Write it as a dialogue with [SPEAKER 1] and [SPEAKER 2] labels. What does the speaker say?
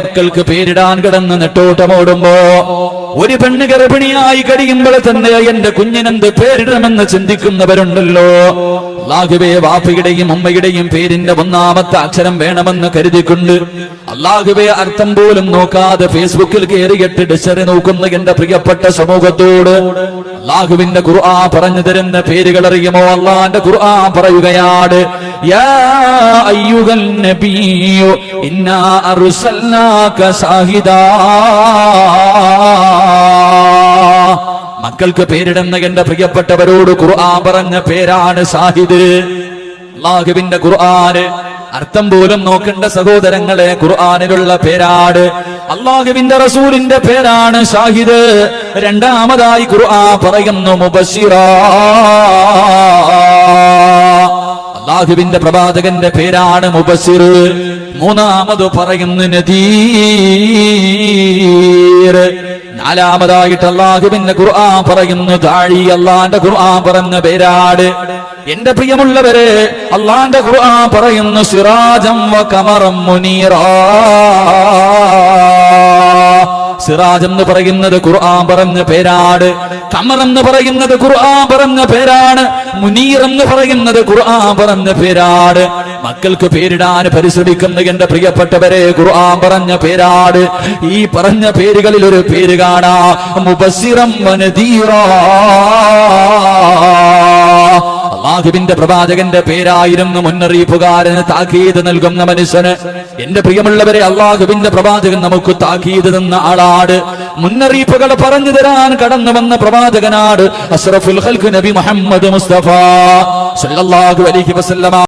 [SPEAKER 1] മക്കൾക്ക് പേരിടാൻ കിടന്ന് നെട്ടോട്ടമോടുമ്പോ ഒരു പെണ്ണ് ഗർഭിണിയായി കഴിയുമ്പോൾ തന്നെ എന്റെ കുഞ്ഞിനെന്ത് പേരിടണമെന്ന് ചിന്തിക്കുന്നവരുണ്ടല്ലോ. അല്ലാഹുവേ, വാപ്പയുടെയും ഉമ്മയുടെയും പേരിന്റെ ഒന്നാമത്തെ അക്ഷരം വേണമെന്ന് കരുതിക്കൊണ്ട് അല്ലാഹുവേ അർത്ഥം പോലും നോക്കാതെ ഫേസ്ബുക്കിൽ കയറിയിട്ട് ഡിക്ഷണറി നോക്കുന്ന എന്റെ പ്രിയപ്പെട്ട സമൂഹത്തോട് അല്ലാഹുവിന്റെ ഖുർആൻ പറഞ്ഞു തരുന്ന പേരുകൾ അറിയുമോ? അല്ലാഹുവിന്റെ ഖുർആൻ പറയുകയാണ്, യാ അയ്യുഹൻ നബിയ്യു ഇന്നാ അർസൽനാക ഷാഹിദാ. മക്കൾക്ക് പേരിടുന്ന എന്റെ പ്രിയപ്പെട്ടവരോട് ഖുർആൻ പറഞ്ഞ പേരാണ് ഷാഹിദ്. അല്ലാഹുവിന്റെ ഖുർആൻ അർത്ഥം പോലും നോക്കേണ്ട സഹോദരങ്ങളെ, ഖുർആനിലുള്ള പേരാണ്. അല്ലാഹുവിന്റെ റസൂലിന്റെ പേരാണ് ഷാഹിദ്. രണ്ടാമതായി ഖുർആൻ പറയുന്നു മുബശ്ശിറാ. അല്ലാഹുവിന്റെ പ്രവാചകന്റെ പേരാണ് മുബശ്ശിർ. മൂന്നാമത് പറയുന്നു നദീർ. നാലാമതായിട്ട് അല്ലാഹുവിന്റെ ഖുർആൻ പറയുന്നു ദാഴി. അല്ലാഹുവിന്റെ ഖുർആൻ പറഞ്ഞ പേരാണ്. എന്റെ പ്രിയമുള്ളവരെ, അല്ലാഹുവിന്റെ ഖുർആൻ പറയുന്നു സിറാജം വ ഖമറം മുനീറാ. സിറാജ് എന്ന് പറയുന്നത് ഖുർആൻ പറഞ്ഞ പേരാണ്. ഖമർ എന്ന് പറയുന്നത് ഖുർആൻ പറഞ്ഞ പേരാണ്. മുനീർ എന്ന് പറയുന്നത് ഖുർആൻ പറഞ്ഞ പേരാണ്. മക്കൾക്ക് പേരിടാൻ പരിശ്രമിക്കുന്ന എന്റെ പ്രിയപ്പെട്ടവരെ, ഖുർആൻ പറഞ്ഞ പേരാണ്. ഈ പറഞ്ഞ പേരുകളിൽ ഒരു പേര് കാണാ, മുബസ്സിറം വ നദീറാ. അല്ലാഹുവിന്റെ പ്രവാചകന്റെ പേരായിരുന്നു മുന്നറിയിപ്പുകാരന്, താക്കീത് നൽകുന്ന മനുഷ്യന്. എന്റെ പ്രിയമുള്ളവരെ, അല്ലാഹുവിന്റെ പ്രവാചകൻ നമുക്ക് താക്കീത് തന്ന ആളാണ്. മുന്നറിയിപ്പുകൾ പറഞ്ഞു തരാൻ കടന്നു വന്ന പ്രവാചകനാണ്. അഷ്റഫുൽ ഖൽഖ് നബി മുഹമ്മദ് മുസ്തഫ സല്ലല്ലാഹു അലൈഹി വസല്ലമ.